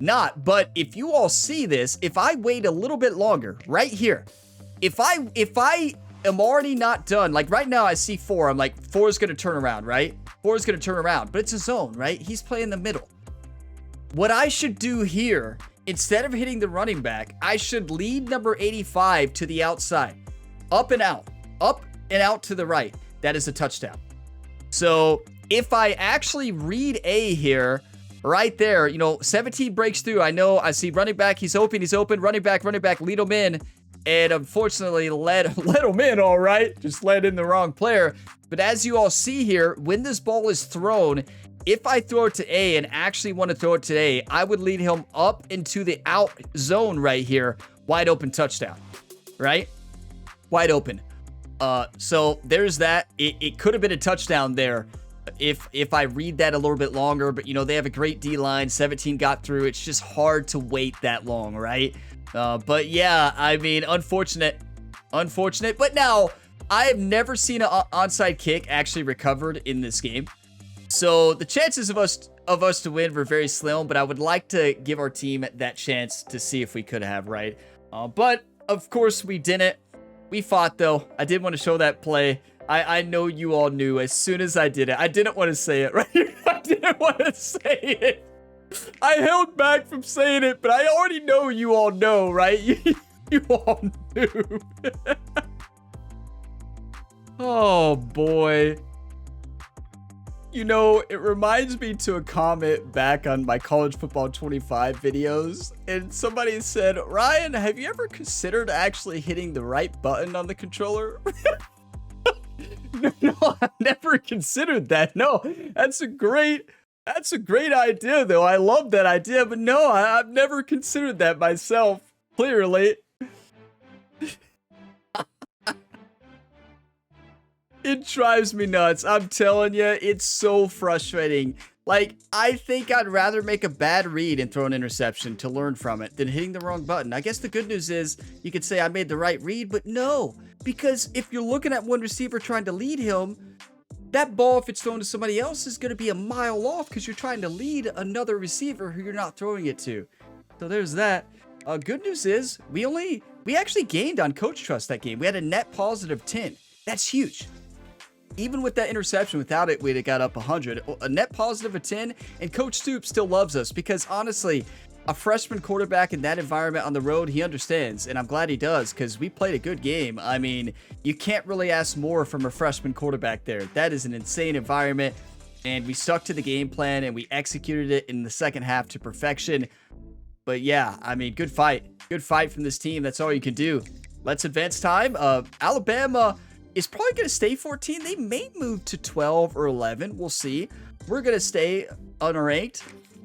not. But if you all see this, if I wait a little bit longer right here, if I am already not done, like right now I see 4. I'm like, 4 is going to turn around, right? 4 is going to turn around, but it's a zone, right? He's playing the middle. What I should do here, instead of hitting the running back, I should lead number 85 to the outside. Up and out to the right. That is a touchdown. So if I actually read A here, right there, 17 breaks through. I know, I see running back. He's open. Running back, lead him in. And unfortunately, let him in, all right. Just let in the wrong player. But as you all see here, when this ball is thrown, if I throw it to A and actually want to throw it today, I would lead him up into the out zone right here. Wide open touchdown, right? Wide open. So there's that. It could have been a touchdown there if I read that a little bit longer, but you know, they have a great D-line. 17 got through. It's just hard to wait that long, right? But yeah, I mean, unfortunate. But now, I have never seen an onside kick actually recovered in this game. So the chances of us to win were very slim, but I would like to give our team that chance to see if we could have, right? But of course we didn't. We fought though. I did want to show that play. I know you all knew as soon as I did it. I didn't want to say it, right? I didn't want to say it. I held back from saying it, but I already know you all know, right? You all knew. Oh boy. You know, it reminds me to a comment back on my College Football 25 videos, and somebody said, Ryan, have you ever considered actually hitting the right button on the controller? No, I've never considered that. No, that's a great idea, though. I love that idea, but no, I've never considered that myself, clearly. It drives me nuts. I'm telling you, it's so frustrating. Like, I think I'd rather make a bad read and throw an interception to learn from it than hitting the wrong button. I guess the good news is you could say I made the right read, but no. Because if you're looking at one receiver trying to lead him, that ball, if it's thrown to somebody else, is going to be a mile off because you're trying to lead another receiver who you're not throwing it to. So there's that. Good news is we actually gained on coach trust that game. We had a net positive 10. That's huge. Even with that interception, without it, we'd have got up 100. A net positive of 10, and Coach Stoops still loves us because, honestly, a freshman quarterback in that environment on the road, he understands, and I'm glad he does because we played a good game. I mean, you can't really ask more from a freshman quarterback there. That is an insane environment, and we stuck to the game plan, and we executed it in the second half to perfection. But yeah, I mean, good fight. Good fight from this team. That's all you can do. Let's advance time. Alabama is probably going to stay 14. They may move to 12 or 11. We'll see. We're going to stay unranked.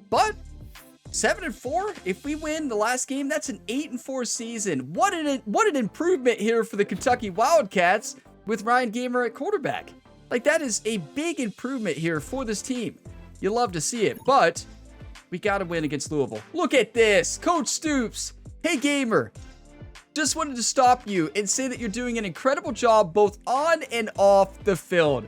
But 7-4, if we win the last game, that's an 8-4 season. What an improvement here for the Kentucky Wildcats with Ryan Gamer at quarterback. Like, that is a big improvement here for this team. You love to see it, but we got to win against Louisville. Look at this. Coach Stoops. Hey, Gamer. Just wanted to stop you and say that you're doing an incredible job both on and off the field.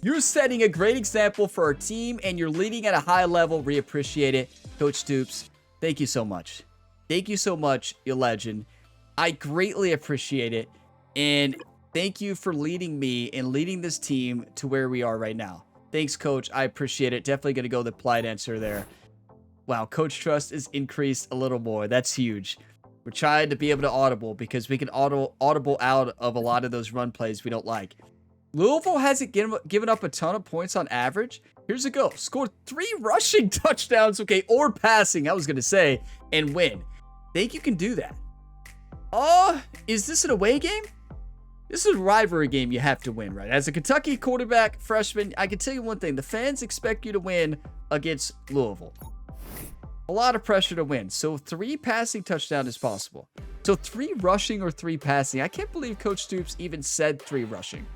You're setting a great example for our team and you're leading at a high level. We appreciate it. Coach Stoops, thank you so much. Thank you so much, you legend. I greatly appreciate it. And thank you for leading me and leading this team to where we are right now. Thanks, Coach. I appreciate it. Definitely going to go the polite answer there. Wow, Coach Trust is increased a little more. That's huge. We're trying to be able to audible because we can audible out of a lot of those run plays we don't like. Louisville hasn't given up a ton of points on average. Here's a go. Scored 3 rushing touchdowns, okay, or passing, I was going to say, and win. Think you can do that. Is this an away game? This is a rivalry game you have to win, right? As a Kentucky quarterback freshman, I can tell you one thing. The fans expect you to win against Louisville. A lot of pressure to win. So 3 passing touchdowns is possible. So 3 rushing or 3 passing. I can't believe Coach Stoops even said 3 rushing.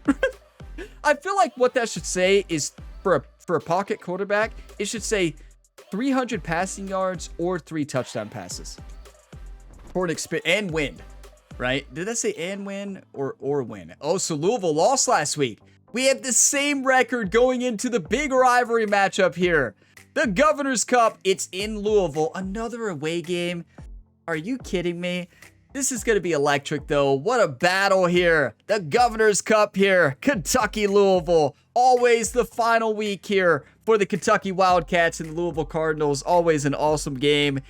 I feel like what that should say is for a pocket quarterback, it should say 300 passing yards or 3 touchdown passes. For an and win, right? Did I say and win or win? Oh, so Louisville lost last week. We have the same record going into the big rivalry matchup here. The Governor's Cup, it's in Louisville. Another away game. Are you kidding me? This is going to be electric, though. What a battle here. The Governor's Cup here. Kentucky, Louisville. Always the final week here for the Kentucky Wildcats and the Louisville Cardinals. Always an awesome game.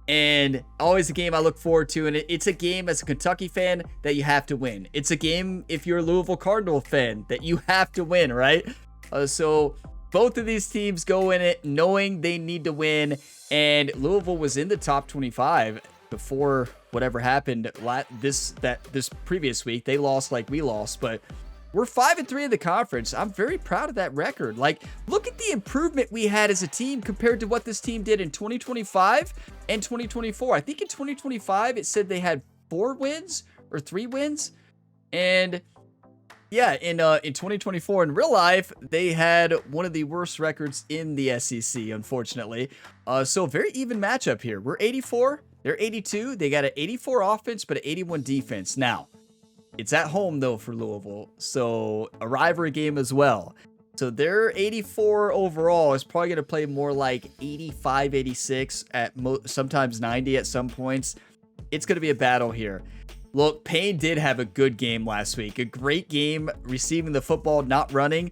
And always a game I look forward to. And it's a game as a Kentucky fan that you have to win. It's a game if you're a Louisville Cardinal fan that you have to win, right? So both of these teams go in it knowing they need to win. And Louisville was in the top 25 before whatever happened this previous week. They lost like we lost, but We're 5-3 in the conference. I'm very proud of that record. Like, look at the improvement we had as a team compared to what this team did in 2025 and 2024. I think in 2025, it said they had 4 wins or 3 wins. And yeah, in 2024, in real life, they had one of the worst records in the SEC, unfortunately. So very even matchup here. We're 84. They're 82. They got an 84 offense, but an 81 defense. Now, it's at home, though, for Louisville, so a rivalry game as well. So their 84 overall is probably going to play more like 85, 86, sometimes 90 at some points. It's going to be a battle here. Look, Payne did have a good game last week. A great game receiving the football, not running.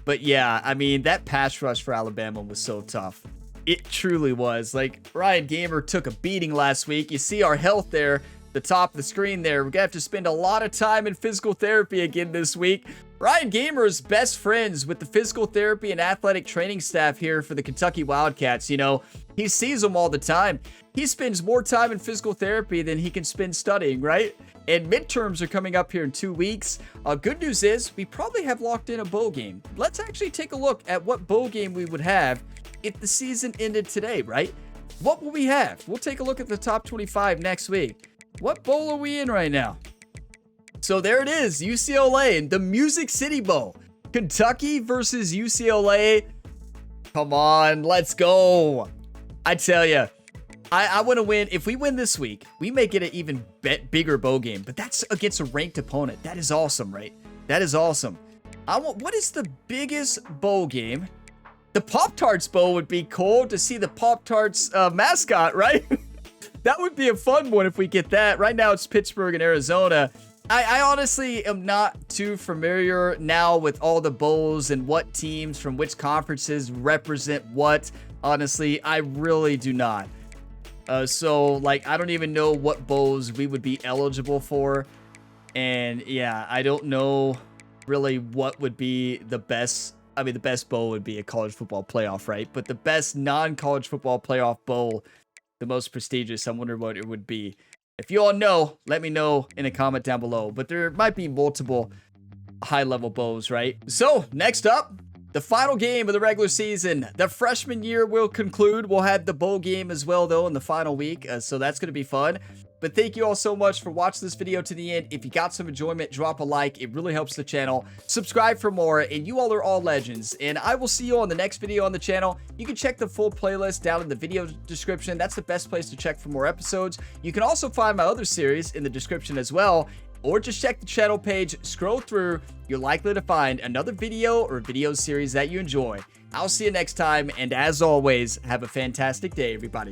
But yeah, I mean, that pass rush for Alabama was so tough. It truly was. Like, Ryan Gamer took a beating last week. You see our health there. The top of the screen there. We're gonna have to spend a lot of time in physical therapy again this week. Ryan Gamer is best friends with the physical therapy and athletic training staff here for the Kentucky Wildcats. You know, he sees them all the time. He spends more time in physical therapy than he can spend studying, right? And midterms are coming up here in 2 weeks. Good news is we probably have locked in a bowl game. Let's actually take a look at what bowl game we would have if the season ended today, right? What will we have? We'll take a look at the top 25 next week. What bowl are we in right now? So there it is, UCLA and the Music City Bowl. Kentucky versus UCLA. Come on, let's go. I tell you, I want to win. If we win this week, we may get an even bigger bowl game, but that's against a ranked opponent. That is awesome, right? That is awesome. What is the biggest bowl game? The Pop-Tarts Bowl would be cool to see the Pop-Tarts mascot, right? That would be a fun one if we get that. Right now, it's Pittsburgh and Arizona. I honestly am not too familiar now with all the bowls and what teams from which conferences represent what. Honestly, I really do not. So, like, I don't even know what bowls we would be eligible for. And, yeah, I don't know really what would be the best. I mean, the best bowl would be a college football playoff, right? But the best non-college football playoff bowl, the most prestigious, I wonder what it would be. If you all know, let me know in a comment down below. But there might be multiple high-level bowls, right? So, next up, the final game of the regular season. The freshman year will conclude. We'll have the bowl game as well, though, in the final week. So that's going to be fun. But thank you all so much for watching this video to the end. If you got some enjoyment, drop a like. It really helps the channel. Subscribe for more. And you all are all legends. And I will see you on the next video on the channel. You can check the full playlist down in the video description. That's the best place to check for more episodes. You can also find my other series in the description as well. Or just check the channel page, scroll through. You're likely to find another video or video series that you enjoy. I'll see you next time. And as always, have a fantastic day, everybody.